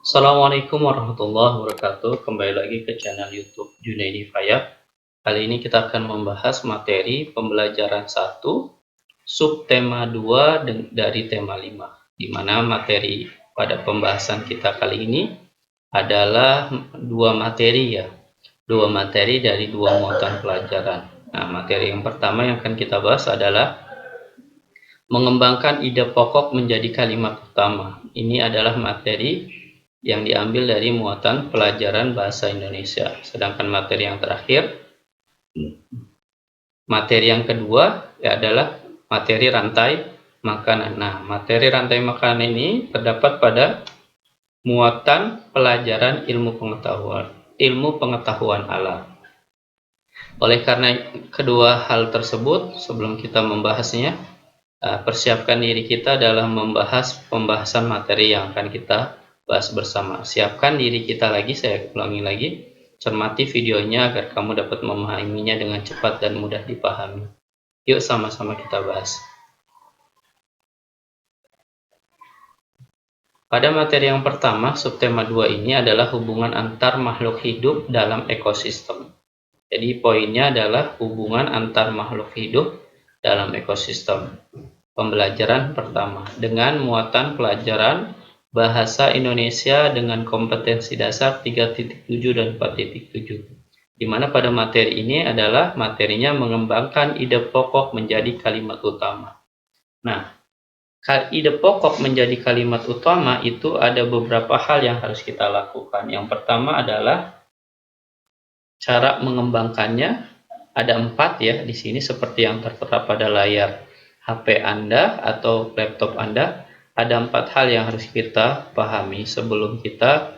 Assalamualaikum warahmatullahi wabarakatuh. Kembali lagi ke channel YouTube Junaidi Fayab. Kali ini kita akan membahas materi pembelajaran 1, subtema 2 dari tema 5. Di mana materi pada pembahasan kita kali ini adalah dua materi ya. Dua materi dari dua muatan pelajaran. Nah, materi yang pertama yang akan kita bahas adalah mengembangkan ide pokok menjadi kalimat utama. Ini adalah materi yang diambil dari muatan pelajaran bahasa Indonesia. Sedangkan materi yang terakhir, materi yang kedua adalah materi rantai makanan. Nah, materi rantai makanan ini terdapat pada muatan pelajaran ilmu pengetahuan alam. Oleh karena kedua hal tersebut, sebelum kita membahasnya, persiapkan diri kita dalam membahas pembahasan materi yang akan kita bahas bersama. Siapkan diri kita lagi, saya ulangi lagi, cermati videonya agar kamu dapat memahaminya dengan cepat dan mudah dipahami. Yuk sama-sama kita bahas. Pada materi yang pertama, subtema 2 ini adalah hubungan antar makhluk hidup dalam ekosistem. Jadi poinnya adalah hubungan antar makhluk hidup dalam ekosistem. Pembelajaran pertama dengan muatan pelajaran bahasa Indonesia dengan kompetensi dasar 3.7 dan 4.7. Di mana pada materi ini adalah materinya mengembangkan ide pokok menjadi kalimat utama. Nah, ide pokok menjadi kalimat utama itu ada beberapa hal yang harus kita lakukan. Yang pertama adalah cara mengembangkannya. Ada 4 ya di sini seperti yang tertera pada layar HP Anda atau laptop Anda. Ada 4 hal yang harus kita pahami sebelum kita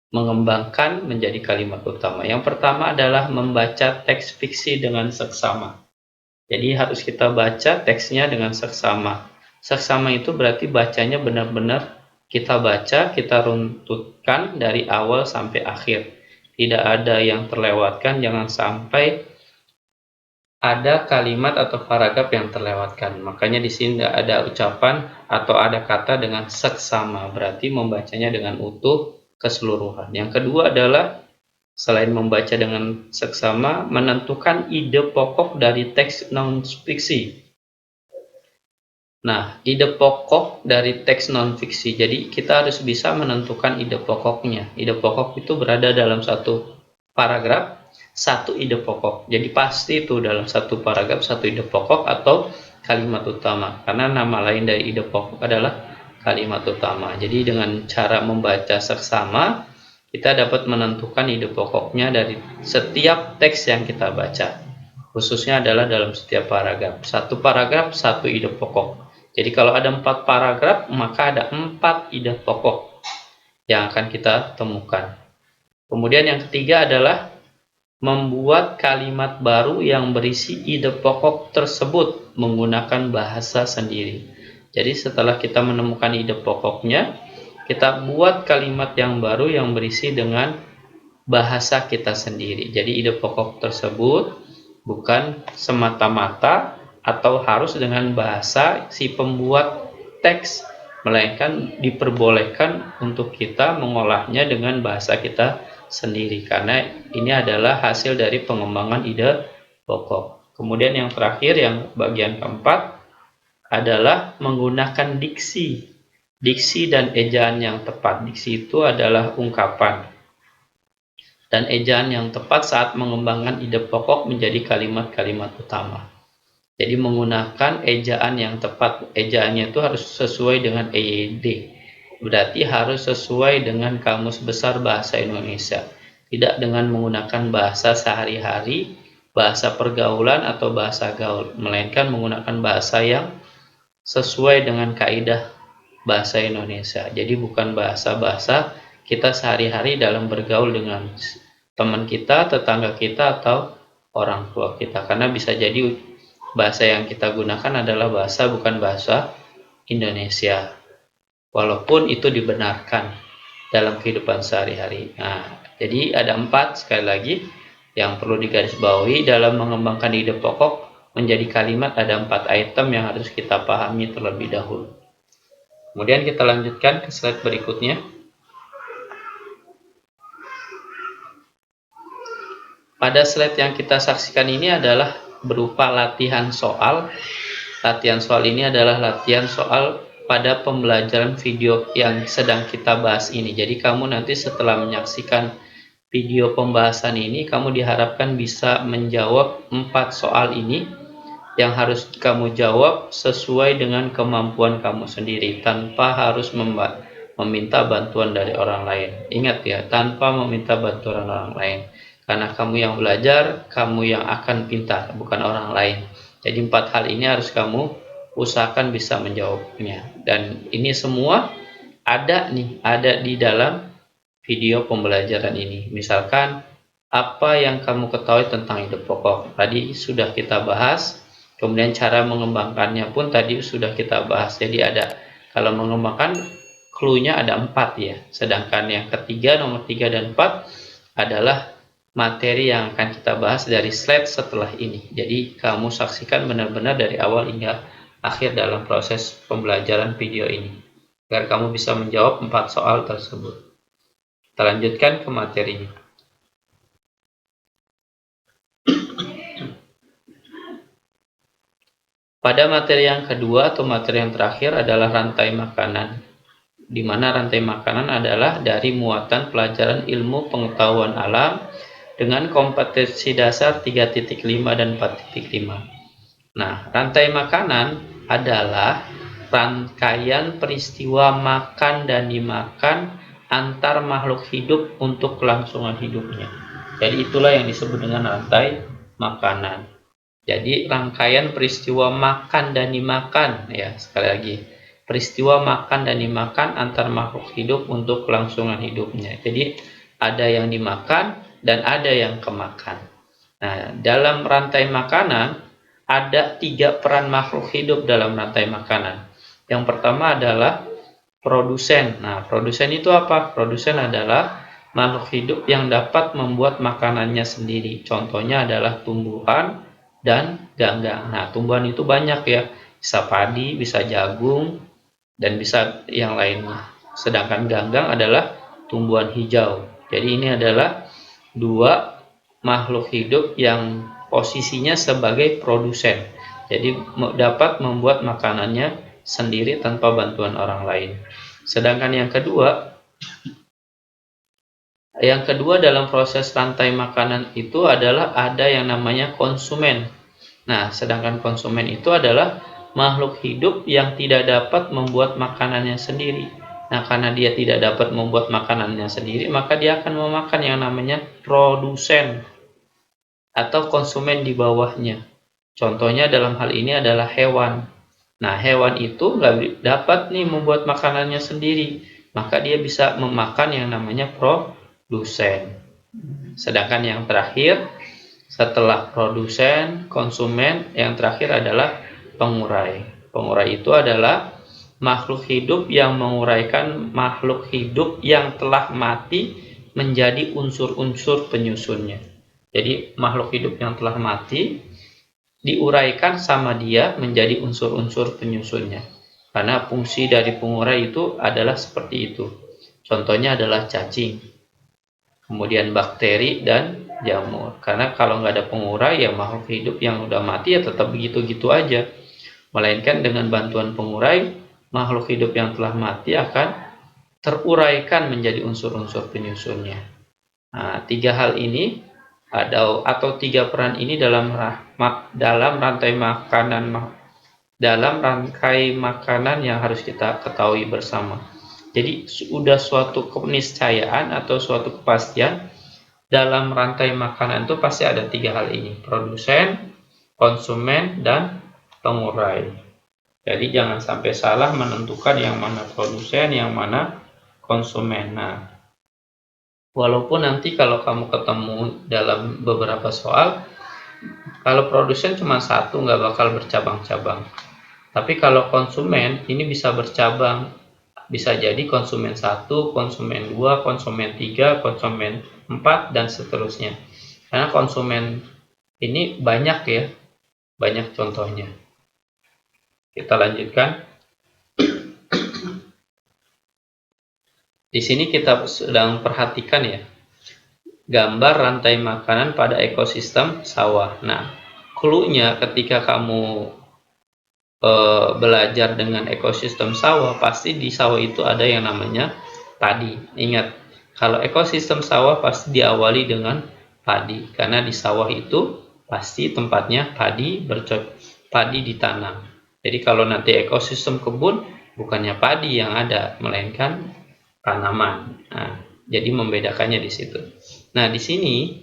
mengembangkan menjadi kalimat utama. Yang pertama adalah membaca teks fiksi dengan seksama. Jadi harus kita baca teksnya dengan seksama. Seksama itu berarti bacanya benar-benar kita baca, kita runtutkan dari awal sampai akhir. Tidak ada yang terlewatkan, jangan sampai ada kalimat atau paragraf yang terlewatkan. Makanya di sini tidak ada ucapan atau ada kata dengan seksama, berarti membacanya dengan utuh keseluruhan. Yang kedua adalah selain membaca dengan seksama, menentukan ide pokok dari teks non-fiksi. Nah, ide pokok dari teks non-fiksi. Jadi kita harus bisa menentukan ide pokoknya. Ide pokok itu berada dalam satu paragraf, satu ide pokok. Jadi pasti itu dalam satu paragraf, satu ide pokok atau kalimat utama. Karena nama lain dari ide pokok adalah kalimat utama. Jadi dengan cara membaca seksama, kita dapat menentukan ide pokoknya dari setiap teks yang kita baca. Khususnya adalah dalam setiap paragraf. Satu paragraf, satu ide pokok. Jadi kalau ada 4 paragraf, maka ada 4 ide pokok yang akan kita temukan. Kemudian yang ketiga adalah membuat kalimat baru yang berisi ide pokok tersebut menggunakan bahasa sendiri. Jadi setelah kita menemukan ide pokoknya, kita buat kalimat yang baru yang berisi dengan bahasa kita sendiri. Jadi ide pokok tersebut bukan semata-mata atau harus dengan bahasa si pembuat teks, melainkan diperbolehkan untuk kita mengolahnya dengan bahasa kita sendiri, karena ini adalah hasil dari pengembangan ide pokok. Kemudian yang terakhir, yang bagian keempat adalah menggunakan diksi. Diksi dan ejaan yang tepat. Diksi itu adalah ungkapan, dan ejaan yang tepat saat mengembangkan ide pokok menjadi kalimat-kalimat utama. Jadi menggunakan ejaan yang tepat. Ejaannya itu harus sesuai dengan EYD. Berarti harus sesuai dengan Kamus Besar Bahasa Indonesia. Tidak dengan menggunakan bahasa sehari-hari, bahasa pergaulan atau bahasa gaul, melainkan menggunakan bahasa yang sesuai dengan kaidah bahasa Indonesia. Jadi bukan bahasa-bahasa kita sehari-hari dalam bergaul dengan teman kita, tetangga kita, atau orang tua kita. Karena bisa jadi bahasa yang kita gunakan adalah bahasa bukan bahasa Indonesia, walaupun itu dibenarkan dalam kehidupan sehari-hari. Nah, jadi ada 4 sekali lagi yang perlu digarisbawahi dalam mengembangkan ide pokok menjadi kalimat. Ada 4 item yang harus kita pahami terlebih dahulu. Kemudian kita lanjutkan ke slide berikutnya. Pada slide yang kita saksikan ini adalah berupa latihan soal. Latihan soal ini adalah latihan soal pada pembelajaran video yang sedang kita bahas ini. Jadi kamu nanti setelah menyaksikan video pembahasan ini, kamu diharapkan bisa menjawab 4 soal ini yang harus kamu jawab sesuai dengan kemampuan kamu sendiri tanpa harus meminta bantuan dari orang lain. Ingat ya, tanpa meminta bantuan orang lain. Karena kamu yang belajar, kamu yang akan pintar, bukan orang lain. Jadi 4 hal ini harus kamu usahakan bisa menjawabnya. Dan ini semua ada di dalam video pembelajaran ini. Misalkan apa yang kamu ketahui tentang ide pokok tadi sudah kita bahas. Kemudian cara mengembangkannya pun tadi sudah kita bahas. Jadi ada, kalau mengembangkan clue-nya ada 4 ya. Sedangkan yang ketiga, nomor 3 dan 4 adalah materi yang akan kita bahas dari slide setelah ini. Jadi kamu saksikan benar-benar dari awal hingga akhir dalam proses pembelajaran video ini, agar kamu bisa menjawab 4 soal tersebut. Kita lanjutkan ke materinya. Pada materi yang kedua atau materi yang terakhir adalah rantai makanan, di mana rantai makanan adalah dari muatan pelajaran ilmu pengetahuan alam dengan kompetensi dasar 3.5 dan 4.5. Nah, rantai makanan adalah rangkaian peristiwa makan dan dimakan antar makhluk hidup untuk kelangsungan hidupnya. Jadi itulah yang disebut dengan rantai makanan. Jadi rangkaian peristiwa makan dan dimakan, ya sekali lagi, peristiwa makan dan dimakan antar makhluk hidup untuk kelangsungan hidupnya. Jadi ada yang dimakan dan ada yang kemakan. Nah, dalam rantai makanan ada 3 peran makhluk hidup dalam rantai makanan. Yang pertama adalah produsen. Nah, produsen itu apa? Produsen adalah makhluk hidup yang dapat membuat makanannya sendiri. Contohnya adalah tumbuhan dan ganggang. Nah, tumbuhan itu banyak ya, bisa padi, bisa jagung, dan bisa yang lainnya. Sedangkan ganggang adalah tumbuhan hijau. Jadi ini adalah 2 makhluk hidup yang posisinya sebagai produsen. Jadi dapat membuat makanannya sendiri tanpa bantuan orang lain. Sedangkan yang kedua dalam proses rantai makanan itu adalah ada yang namanya konsumen. Nah, sedangkan konsumen itu adalah makhluk hidup yang tidak dapat membuat makanannya sendiri. Nah, karena dia tidak dapat membuat makanannya sendiri, maka dia akan memakan yang namanya produsen atau konsumen di bawahnya. Contohnya dalam hal ini adalah hewan. Nah, hewan itu nggak dapat nih membuat makanannya sendiri, maka dia bisa memakan yang namanya produsen. Sedangkan yang terakhir, setelah produsen, konsumen, yang terakhir adalah pengurai. Pengurai itu adalah makhluk hidup yang menguraikan makhluk hidup yang telah mati menjadi unsur-unsur penyusunnya. Jadi makhluk hidup yang telah mati diuraikan sama dia menjadi unsur-unsur penyusunnya. Karena fungsi dari pengurai itu adalah seperti itu. Contohnya adalah cacing, kemudian bakteri dan jamur. Karena kalau nggak ada pengurai, ya makhluk hidup yang udah mati ya tetap begitu-gitu aja. Melainkan dengan bantuan pengurai, makhluk hidup yang telah mati akan teruraikan menjadi unsur-unsur penyusunnya. Nah, 3 hal ini atau 3 peran ini dalam rantai makanan yang harus kita ketahui bersama. Jadi sudah suatu keniscayaan atau suatu kepastian dalam rantai makanan itu pasti ada 3 hal ini: produsen, konsumen, dan pengurai. Jadi jangan sampai salah menentukan yang mana produsen, yang mana konsumen. Nah, walaupun nanti kalau kamu ketemu dalam beberapa soal, kalau produsen cuma 1 nggak bakal bercabang-cabang. Tapi kalau konsumen ini bisa bercabang. Bisa jadi konsumen 1, konsumen 2, konsumen 3, konsumen 4, dan seterusnya. Karena konsumen ini banyak ya, banyak contohnya. Kita lanjutkan. Di sini kita sedang perhatikan ya, gambar rantai makanan pada ekosistem sawah. Nah, clue-nya ketika kamu belajar dengan ekosistem sawah, pasti di sawah itu ada yang namanya padi. Ingat, kalau ekosistem sawah pasti diawali dengan padi, karena di sawah itu pasti tempatnya padi ditanam. Jadi kalau nanti ekosistem kebun, bukannya padi yang ada, melainkan tanaman. Nah, jadi membedakannya di situ. Nah, di sini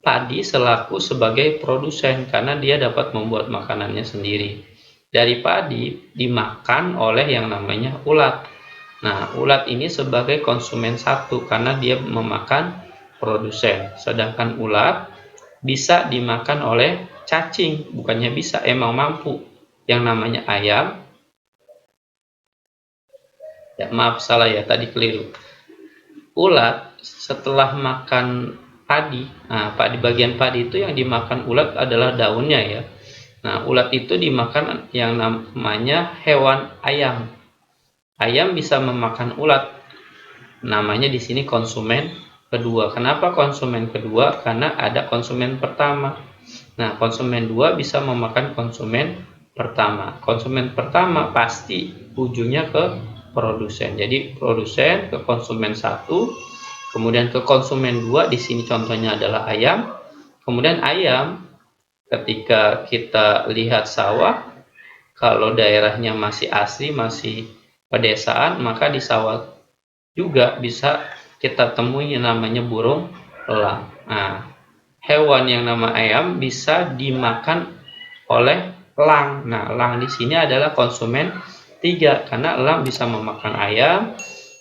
padi selaku sebagai produsen karena dia dapat membuat makanannya sendiri. Dari padi dimakan oleh yang namanya ulat. Nah, ulat ini sebagai konsumen satu karena dia memakan produsen. Sedangkan ulat bisa dimakan oleh cacing, bukannya bisa, emang mampu. Yang namanya ayam, ya maaf salah ya, tadi keliru. Ulat setelah makan padi, nah bagian padi itu yang dimakan ulat adalah daunnya ya. Nah, ulat itu dimakan yang namanya hewan ayam. Ayam bisa memakan ulat. Namanya di sini konsumen kedua. Kenapa konsumen kedua? Karena ada konsumen pertama. Nah, konsumen dua bisa memakan konsumen pertama. Konsumen pertama pasti ujungnya ke produsen. Jadi produsen ke konsumen satu, kemudian ke konsumen dua. Di sini contohnya adalah ayam. Kemudian ayam, ketika kita lihat sawah, kalau daerahnya masih asri, masih pedesaan, maka di sawah juga bisa kita temui yang namanya burung elang. Nah, hewan yang nama ayam bisa dimakan oleh elang. Nah, elang di sini adalah konsumen tiga karena elang bisa memakan ayam,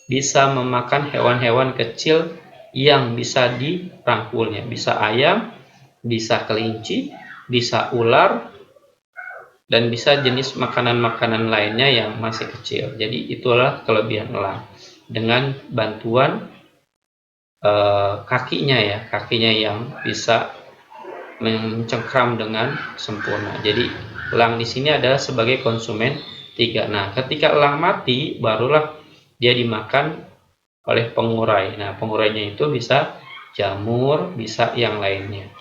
bisa memakan hewan-hewan kecil yang bisa dirangkulnya. Bisa ayam, bisa kelinci, bisa ular, dan bisa jenis makanan-makanan lainnya yang masih kecil. Jadi itulah kelebihan elang. Dengan bantuan kakinya ya, kakinya yang bisa mencengkram dengan sempurna. Jadi elang di sini adalah sebagai konsumen tiga. Nah, ketika elang mati, barulah dia dimakan oleh pengurai. Nah, pengurainya itu bisa jamur, bisa yang lainnya.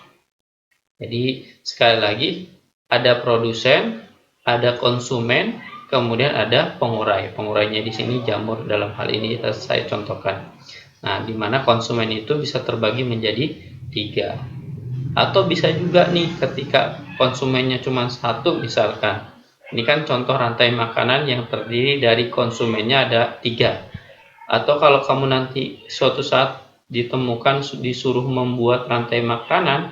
Jadi sekali lagi, ada produsen, ada konsumen, kemudian ada pengurai. Pengurainya di sini jamur dalam hal ini saya contohkan. Nah, di mana konsumen itu bisa terbagi menjadi tiga. Atau bisa juga nih ketika konsumennya cuma satu misalkan. Ini kan contoh rantai makanan yang terdiri dari konsumennya ada tiga. Atau kalau kamu nanti suatu saat ditemukan disuruh membuat rantai makanan,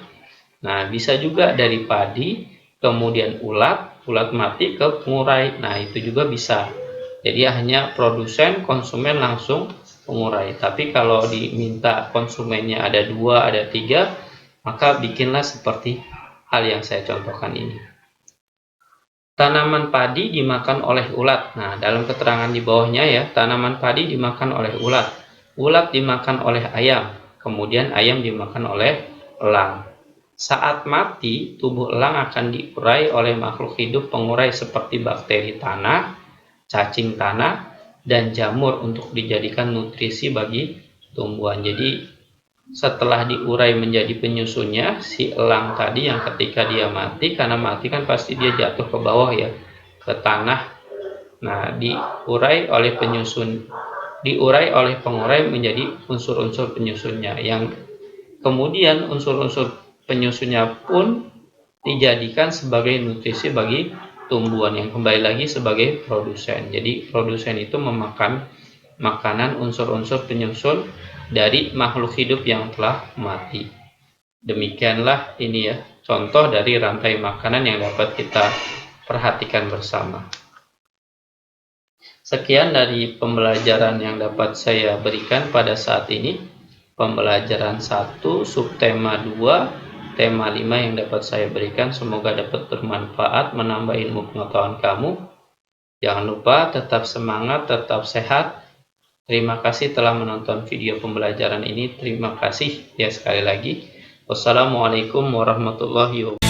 nah bisa juga dari padi, kemudian ulat mati ke pengurai. Nah itu juga bisa. Jadi hanya produsen, konsumen langsung pengurai. Tapi kalau diminta konsumennya ada dua, ada tiga, maka bikinlah seperti hal yang saya contohkan ini. Tanaman padi dimakan oleh ulat. Nah, dalam keterangan di bawahnya ya, tanaman padi dimakan oleh ulat. Ulat dimakan oleh ayam. Kemudian ayam dimakan oleh elang. Saat mati, tubuh elang akan diurai oleh makhluk hidup pengurai seperti bakteri tanah, cacing tanah, dan jamur untuk dijadikan nutrisi bagi tumbuhan. Jadi setelah diurai menjadi penyusunnya, si elang tadi yang ketika dia mati, karena mati kan pasti dia jatuh ke bawah ya, ke tanah. Nah, diurai oleh pengurai menjadi unsur-unsur penyusunnya, yang kemudian unsur-unsur penyusunnya pun dijadikan sebagai nutrisi bagi tumbuhan, yang kembali lagi sebagai produsen. Jadi produsen itu memakan makanan unsur-unsur penyusun dari makhluk hidup yang telah mati. Demikianlah ini ya, contoh dari rantai makanan yang dapat kita perhatikan bersama. Sekian dari pembelajaran yang dapat saya berikan pada saat ini. Pembelajaran 1, subtema 2, tema 5 yang dapat saya berikan. Semoga dapat bermanfaat, menambah ilmu pengetahuan kamu. Jangan lupa tetap semangat, tetap sehat. Terima kasih telah menonton video pembelajaran ini. Terima kasih ya sekali lagi. Wassalamualaikum warahmatullahi wabarakatuh.